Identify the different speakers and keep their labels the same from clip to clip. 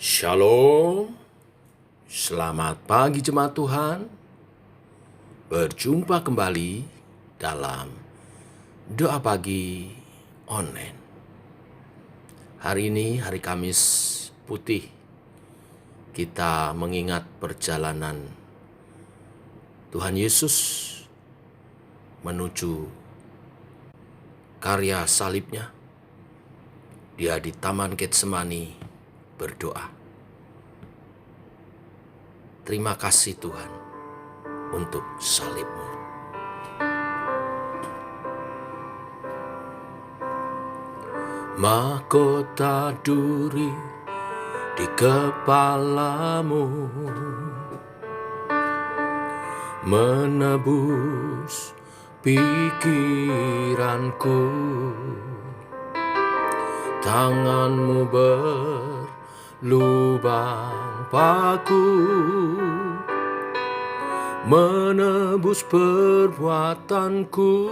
Speaker 1: Shalom, selamat pagi jemaat Tuhan. Berjumpa kembali dalam doa pagi online. Hari ini hari Kamis putih. Kita mengingat perjalanan Tuhan Yesus menuju karya salibnya. Dia di Taman Getsemani berdoa. Terima kasih Tuhan untuk salib-Mu. Mahkota duri di kepalamu menebus pikiranku. Tangan-Mu berlubang paku menebus perbuatanku.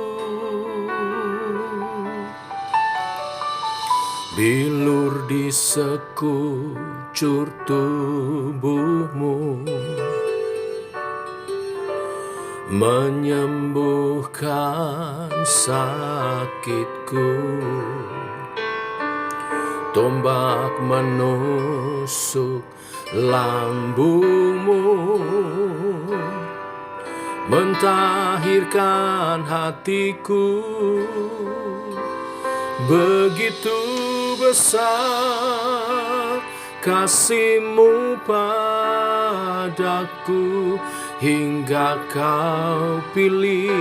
Speaker 1: Bilur di sekujur tubuh-Mu menyembuhkan sakitku. Tombak menusuk lambung-Mu mentahirkan hatiku. Begitu besar kasih-Mu padaku, hingga Kau pilih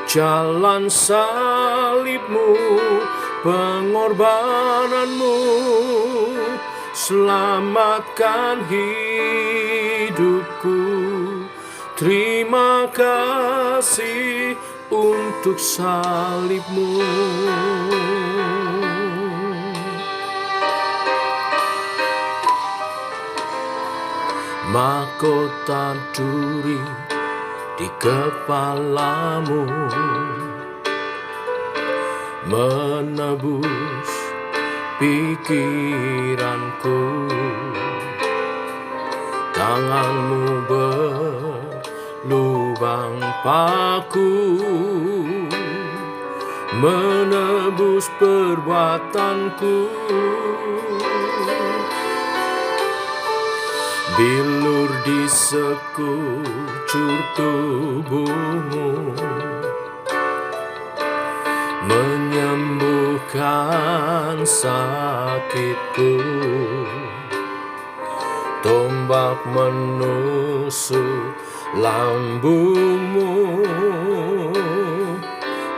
Speaker 1: jalan salib-Mu, pengorbanan-Mu selamatkan hidupku. Terima kasih untuk salib-Mu. Mahkota duri di kepala-Mu menebus pikiranku. Tangan-Mu berlubang paku menebus perbuatanku. Bilur di sekujur tubuh-Mu menyembuhkan sakitku. Tombak menusuk lambung-Mu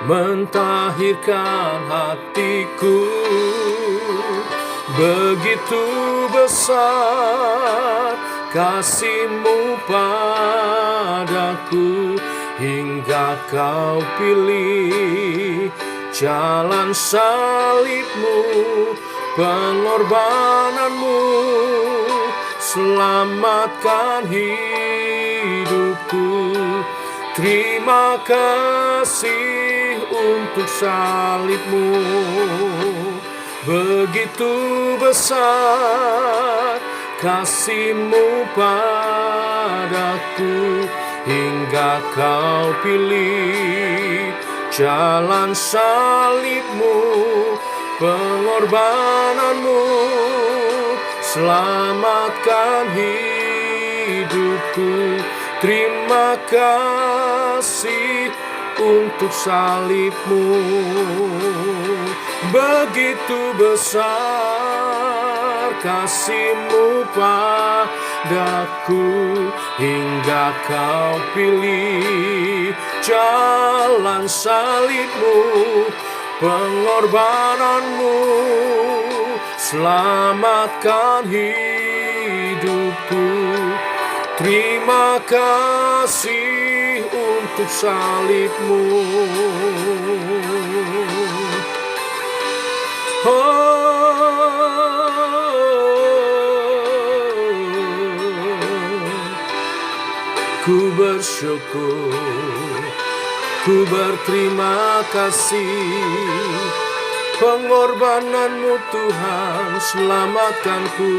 Speaker 1: mentahirkan hatiku. Begitu besar kasih-Mu padaku, hingga Kau pilih jalan salib-Mu, pengorbanan-Mu selamatkan hidupku. Terima kasih untuk salib-Mu. Begitu besar kasih-Mu padaku, hingga Kau pilih jalan salib-Mu, pengorbanan-Mu selamatkan hidupku. Terima kasih untuk salib-Mu. Begitu besar kasih-Mu padaku, hingga Kau pilih jalan salib-Mu, pengorbanan-Mu selamatkan hidupku. Terima kasih untuk salib-Mu. Ku bersyukur, ku berterima kasih Pengorbananmu Tuhan, selamatkanku.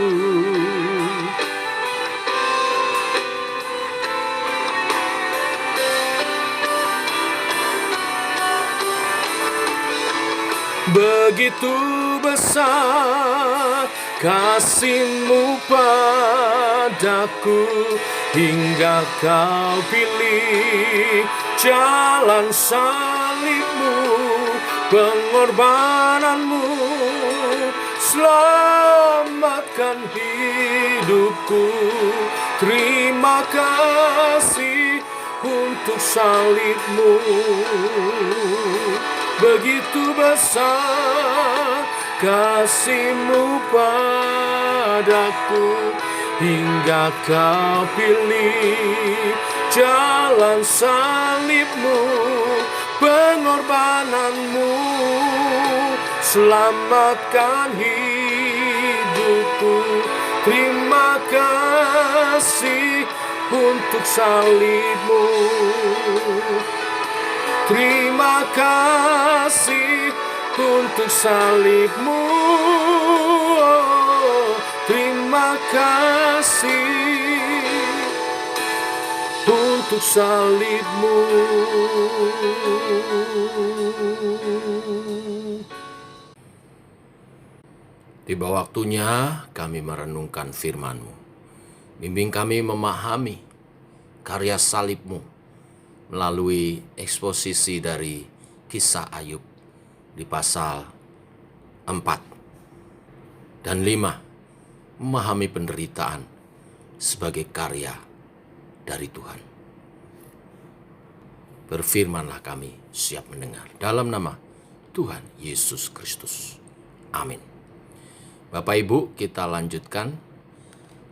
Speaker 1: Begitu besar kasih-Mu padaku, hingga Kau pilih jalan salib-Mu. Pengorbananmu selamatkan hidupku. Terima kasih untuk salib-Mu. Begitu besar kasih-Mu padaku, hingga Kau pilih jalan salib-Mu. Pengorbananmu selamatkan hidupku. Terima kasih untuk salib-Mu. Terima kasih untuk salib-Mu. Terima kasih untuk salib-Mu. Tiba waktunya kami merenungkan firman-Mu. Bimbing kami memahami karya salib-Mu melalui eksposisi dari kisah Ayub di pasal 4 dan 5, memahami penderitaan sebagai karya dari Tuhan. Berfirmanlah, kami siap mendengar. Dalam nama Tuhan Yesus Kristus. Amin. Bapak Ibu, kita lanjutkan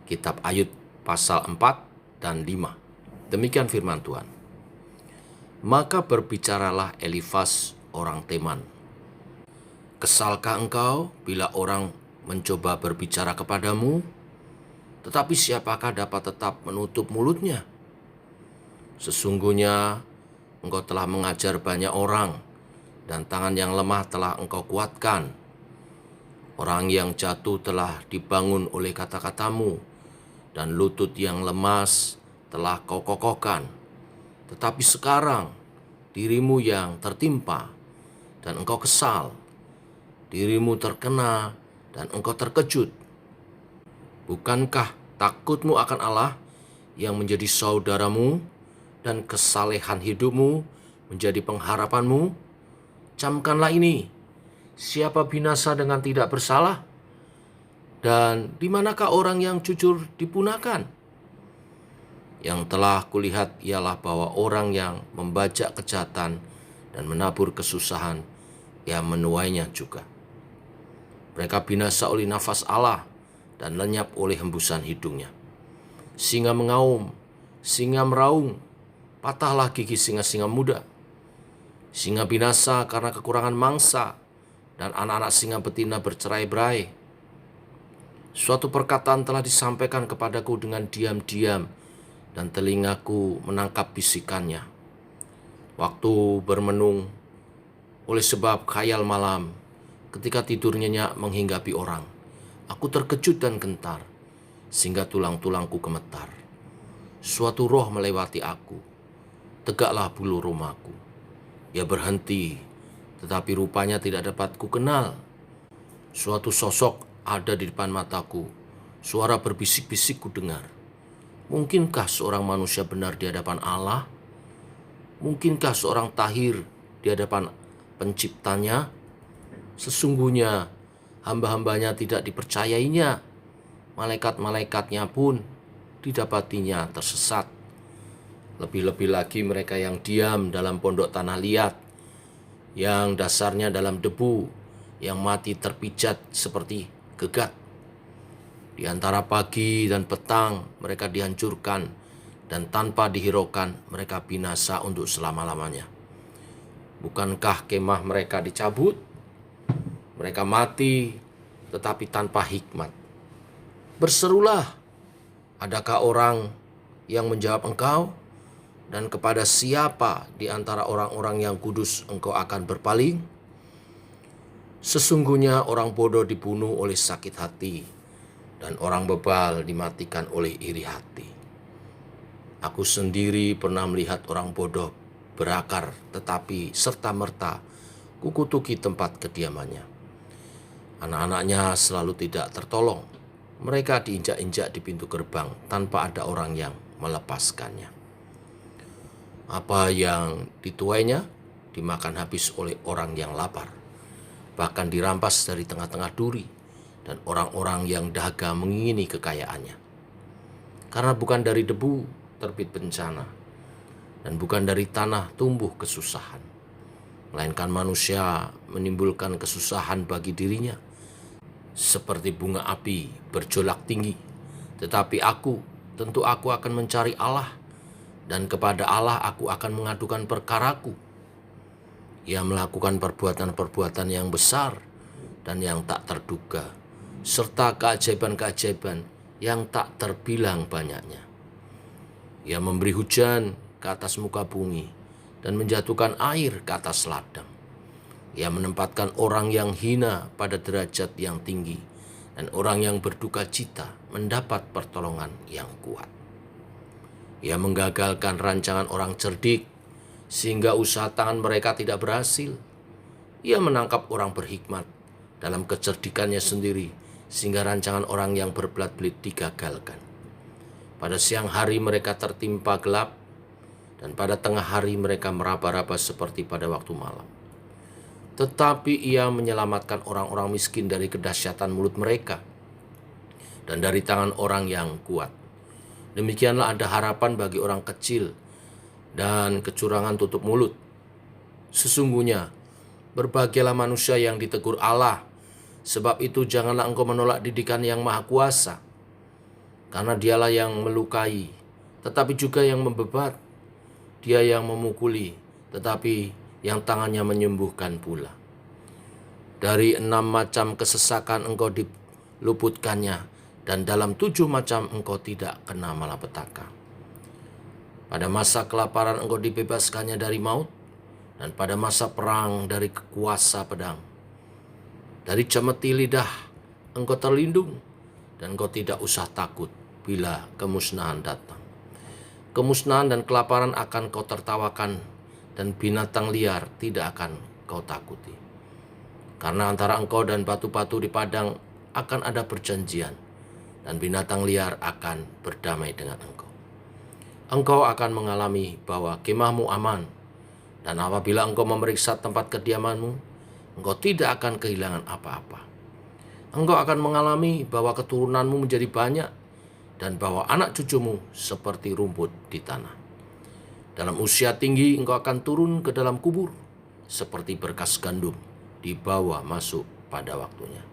Speaker 1: kitab Ayub pasal 4 dan 5. Demikian firman Tuhan. Maka berbicaralah Elifas orang Teman. Kesalkah engkau bila orang mencoba berbicara kepadamu? Tetapi siapakah dapat tetap menutup mulutnya? Sesungguhnya engkau telah mengajar banyak orang, dan tangan yang lemah telah engkau kuatkan. Orang yang jatuh telah dibangun oleh kata-katamu, dan lutut yang lemas telah kau kokohkan. Tetapi sekarang dirimu yang tertimpa, dan engkau kesal. Dirimu terkena, dan engkau terkejut. Bukankah takutmu akan Allah yang menjadi saudaramu, dan kesalehan hidupmu menjadi pengharapanmu? Camkanlah ini, siapa binasa dengan tidak bersalah? Dan di manakah orang yang jujur dipunahkan? Yang telah kulihat ialah bahwa orang yang membajak kejahatan dan menabur kesusahan, ia menuainya juga. Mereka binasa oleh nafas Allah dan lenyap oleh hembusan hidungnya. Singa mengaum, singa meraung, patahlah gigi singa-singa muda. Singa binasa karena kekurangan mangsa, dan anak-anak singa betina bercerai-berai. Suatu perkataan telah disampaikan kepadaku dengan diam-diam, dan telingaku menangkap bisikannya. Waktu bermenung oleh sebab khayal malam, ketika tidur nyenyak menghinggapi orang, aku terkejut dan gentar, sehingga tulang-tulangku gemetar. Suatu roh melewati aku, tegaklah bulu romaku. Ia berhenti, tetapi rupanya tidak dapat kukenal. Suatu sosok ada di depan mataku, suara berbisik-bisik kudengar. Mungkinkah seorang manusia benar di hadapan Allah? Mungkinkah seorang tahir di hadapan penciptanya? Sesungguhnya hamba-hambanya tidak dipercayainya, malaikat-malaikatnya pun didapatinya tersesat. Lebih-lebih lagi mereka yang diam dalam pondok tanah liat, yang dasarnya dalam debu, yang mati terpijat seperti gegat. Di antara pagi dan petang mereka dihancurkan, dan tanpa dihiraukan mereka binasa untuk selama-lamanya. Bukankah kemah mereka dicabut? Mereka mati tetapi tanpa hikmat. Berserulah, adakah orang yang menjawab engkau? Dan kepada siapa di antara orang-orang yang kudus engkau akan berpaling? Sesungguhnya orang bodoh dibunuh oleh sakit hati, dan orang bebal dimatikan oleh iri hati. Aku sendiri pernah melihat orang bodoh berakar, tetapi serta-merta kukutuki tempat kediamannya. Anak-anaknya selalu tidak tertolong. Mereka diinjak-injak di pintu gerbang tanpa ada orang yang melepaskannya. Apa yang dituainya dimakan habis oleh orang yang lapar, bahkan dirampas dari tengah-tengah duri, dan orang-orang yang dahaga mengingini kekayaannya. Karena bukan dari debu terbit bencana, dan bukan dari tanah tumbuh kesusahan, melainkan manusia menimbulkan kesusahan bagi dirinya, seperti bunga api berjolak tinggi. Tetapi tentu aku akan mencari Allah, dan kepada Allah aku akan mengadukan perkaraku. Ia melakukan perbuatan-perbuatan yang besar dan yang tak terduga, serta keajaiban-keajaiban yang tak terbilang banyaknya. Ia memberi hujan ke atas muka bumi dan menjatuhkan air ke atas ladang. Ia menempatkan orang yang hina pada derajat yang tinggi, dan orang yang berduka cita mendapat pertolongan yang kuat. Ia menggagalkan rancangan orang cerdik, sehingga usaha tangan mereka tidak berhasil. Ia menangkap orang berhikmat dalam kecerdikannya sendiri, sehingga rancangan orang yang berbelat-belit digagalkan. Pada siang hari mereka tertimpa gelap, dan pada tengah hari mereka meraba-raba seperti pada waktu malam. Tetapi ia menyelamatkan orang-orang miskin dari kedahsyatan mulut mereka, dan dari tangan orang yang kuat. Demikianlah ada harapan bagi orang kecil, dan kecurangan tutup mulut. Sesungguhnya, berbahagialah manusia yang ditegur Allah, sebab itu janganlah engkau menolak didikan yang maha kuasa. Karena dialah yang melukai, tetapi juga yang membebat. Dia yang memukuli, tetapi yang tangannya menyembuhkan pula. Dari 6 macam kesesakan engkau diluputkannya, dan dalam 7 macam engkau tidak kena malapetaka. Pada masa kelaparan engkau dibebaskannya dari maut, dan pada masa perang dari kuasa pedang. Dari cemeti lidah engkau terlindung, dan engkau tidak usah takut bila kemusnahan datang. Kemusnahan dan kelaparan akan kau tertawakan, dan binatang liar tidak akan kau takuti. Karena antara engkau dan batu-batu di padang akan ada perjanjian, dan binatang liar akan berdamai dengan engkau. Engkau akan mengalami bahwa kemahmu aman, dan apabila engkau memeriksa tempat kediamanmu, engkau tidak akan kehilangan apa-apa. Engkau akan mengalami bahwa keturunanmu menjadi banyak, dan bahwa anak cucumu seperti rumput di tanah. Dalam usia tinggi engkau akan turun ke dalam kubur, seperti berkas gandum dibawa masuk pada waktunya.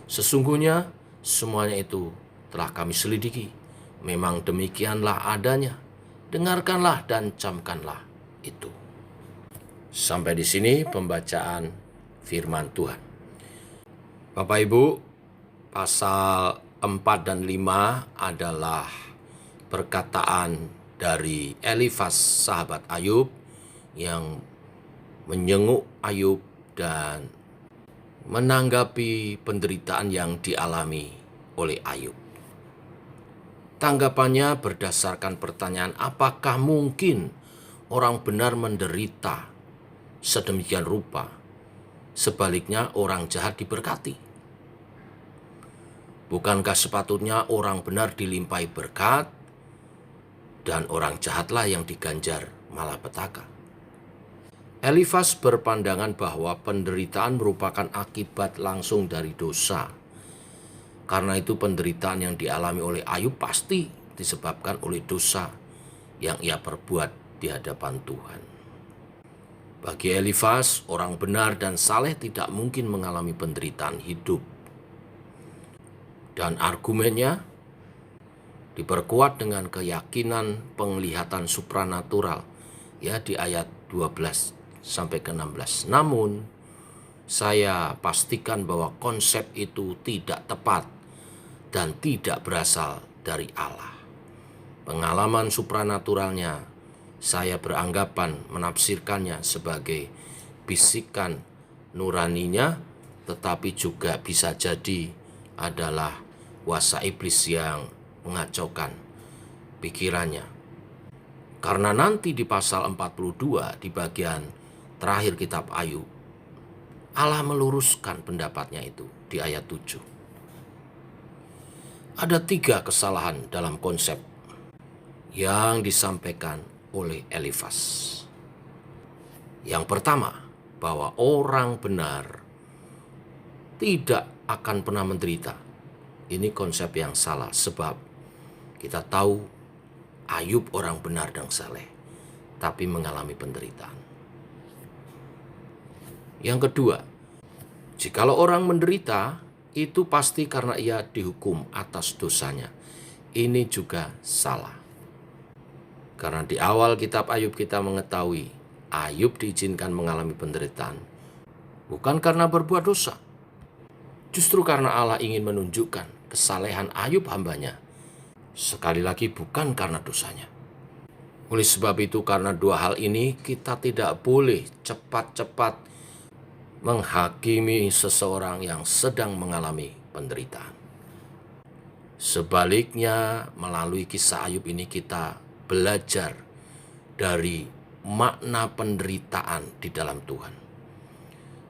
Speaker 1: Sesungguhnya semuanya itu telah kami selidiki. Memang demikianlah adanya. Dengarkanlah dan camkanlah itu. Sampai di sini pembacaan firman Tuhan. Bapak Ibu, pasal 4 dan 5 adalah perkataan dari Elifas sahabat Ayub yang menyenguk Ayub dan menanggapi penderitaan yang dialami oleh Ayub. Tanggapannya berdasarkan pertanyaan, apakah mungkin orang benar menderita sedemikian rupa, sebaliknya orang jahat diberkati? Bukankah sepatutnya orang benar dilimpahi berkat, dan orang jahatlah yang diganjar malapetaka? Elifas berpandangan bahwa penderitaan merupakan akibat langsung dari dosa. Karena itu penderitaan yang dialami oleh Ayub pasti disebabkan oleh dosa yang ia perbuat di hadapan Tuhan. Bagi Elifas, orang benar dan saleh tidak mungkin mengalami penderitaan hidup. Dan argumennya diperkuat dengan keyakinan penglihatan supranatural, ya, di ayat 12 sampai ke 16. Namun saya pastikan bahwa konsep itu tidak tepat dan tidak berasal dari Allah. Pengalaman supranaturalnya saya beranggapan menafsirkannya sebagai bisikan nuraninya tetapi juga bisa jadi adalah kuasa iblis yang mengacaukan pikirannya. Karena nanti di pasal 42 di bagian terakhir kitab Ayub, Allah meluruskan pendapatnya itu di ayat 7. Ada 3 kesalahan dalam konsep yang disampaikan oleh Elifas. Yang pertama, bahwa orang benar tidak akan pernah menderita. Ini konsep yang salah, sebab kita tahu Ayub orang benar dan saleh, tapi mengalami penderitaan. Yang kedua, jikalau orang menderita, itu pasti karena ia dihukum atas dosanya. Ini juga salah. Karena di awal kitab Ayub kita mengetahui Ayub diizinkan mengalami penderitaan bukan karena berbuat dosa. Justru karena Allah ingin menunjukkan kesalehan Ayub hambanya. Sekali lagi bukan karena dosanya. Oleh sebab itu, karena 2 hal ini kita tidak boleh cepat-cepat menghakimi seseorang yang sedang mengalami penderitaan. Sebaliknya, melalui kisah Ayub ini kita belajar dari makna penderitaan di dalam Tuhan.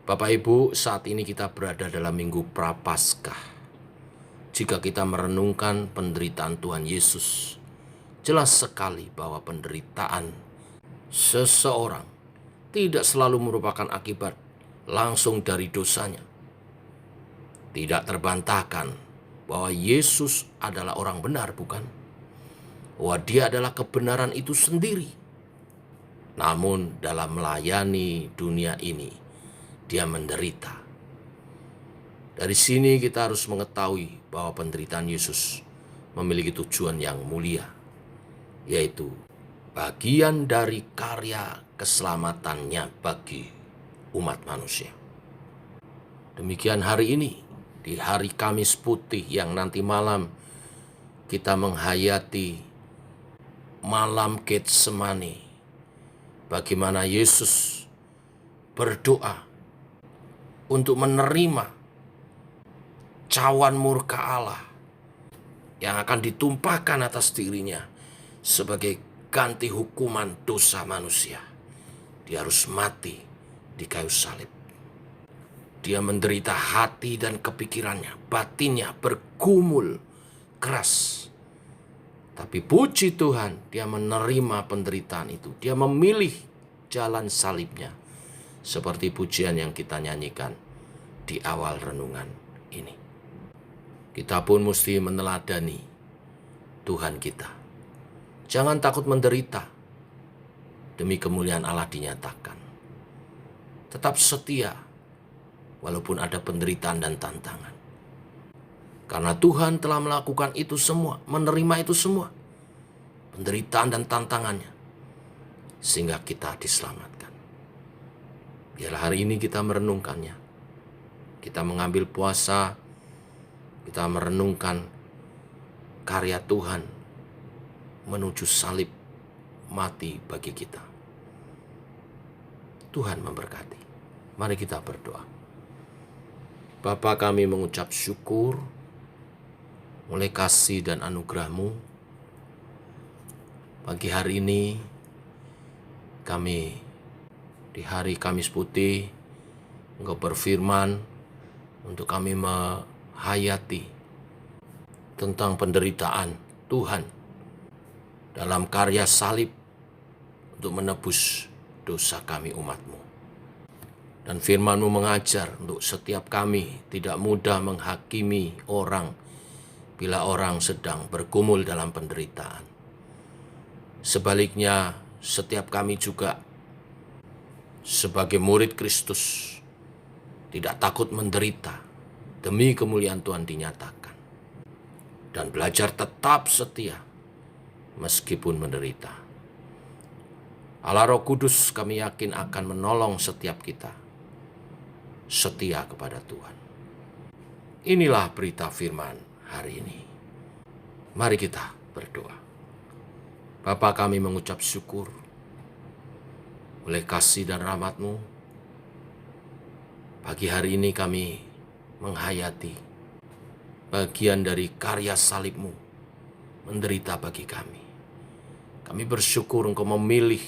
Speaker 1: Bapak Ibu, saat ini kita berada dalam minggu Prapaskah. Jika kita merenungkan penderitaan Tuhan Yesus, jelas sekali bahwa penderitaan seseorang tidak selalu merupakan akibat langsung dari dosanya. Tidak terbantahkan bahwa Yesus adalah orang benar, bukan? Bahwa dia adalah kebenaran itu sendiri. Namun dalam melayani dunia ini, dia menderita. Dari sini kita harus mengetahui bahwa penderitaan Yesus memiliki tujuan yang mulia, yaitu bagian dari karya keselamatannya bagi umat manusia. Demikian hari ini, di hari Kamis Putih yang nanti malam kita menghayati malam Getsemani, bagaimana Yesus berdoa untuk menerima cawan murka Allah yang akan ditumpahkan atas dirinya sebagai ganti hukuman dosa manusia. Dia harus mati di kayu salib. Dia menderita hati dan kepikirannya, batinnya bergumul keras. Tapi puji Tuhan, dia menerima penderitaan itu. Dia memilih jalan salibnya. Seperti pujian yang kita nyanyikan di awal renungan ini. Kita pun mesti meneladani Tuhan kita. Jangan takut menderita. Demi kemuliaan Allah dinyatakan. Tetap setia walaupun ada penderitaan dan tantangan. Karena Tuhan telah melakukan itu semua, menerima itu semua, penderitaan dan tantangannya, sehingga kita diselamatkan. Biarlah hari ini kita merenungkannya. Kita mengambil puasa, kita merenungkan karya Tuhan menuju salib mati bagi kita. Tuhan memberkati. Mari kita berdoa. Bapa, kami mengucap syukur oleh kasih dan anugerah-Mu. Pagi hari ini kami di hari Kamis Putih, Engkau berfirman untuk kami menghayati tentang penderitaan Tuhan dalam karya salib untuk menebus dosa kami umat-Mu. Dan firman-Mu mengajar untuk setiap kami tidak mudah menghakimi orang bila orang sedang bergumul dalam penderitaan. Sebaliknya, setiap kami juga sebagai murid Kristus tidak takut menderita demi kemuliaan Tuhan dinyatakan. Dan belajar tetap setia meskipun menderita. Allah Roh Kudus kami yakin akan menolong setiap kita setia kepada Tuhan. Inilah berita firman hari ini. Mari kita berdoa. Bapa, kami mengucap syukur oleh kasih dan rahmat-Mu. Pagi hari ini kami menghayati bagian dari karya salib-Mu menderita bagi kami. Kami bersyukur Engkau memilih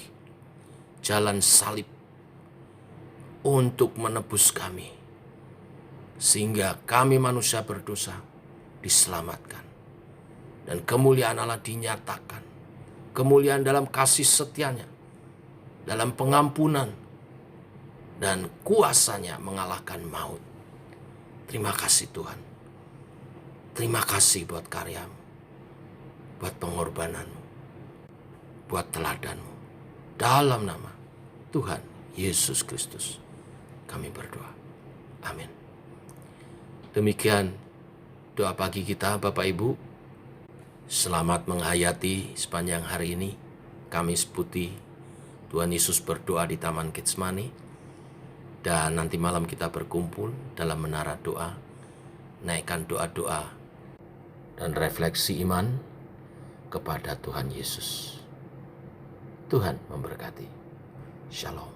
Speaker 1: jalan salib untuk menebus kami, sehingga kami manusia berdosa diselamatkan. Dan kemuliaan Allah dinyatakan. Kemuliaan dalam kasih setianya, dalam pengampunan, dan kuasanya mengalahkan maut. Terima kasih Tuhan. Terima kasih buat karya-Mu, buat pengorbanan-Mu, buat teladan-Mu. Dalam nama Tuhan Yesus Kristus kami berdoa. Amin. Demikian doa pagi kita Bapak Ibu. Selamat menghayati sepanjang hari ini, Kamis Putih. Tuhan Yesus berdoa di Taman Getsemani. Dan nanti malam kita berkumpul dalam menara doa, naikkan doa-doa dan refleksi iman kepada Tuhan Yesus. Tuhan memberkati. Shalom.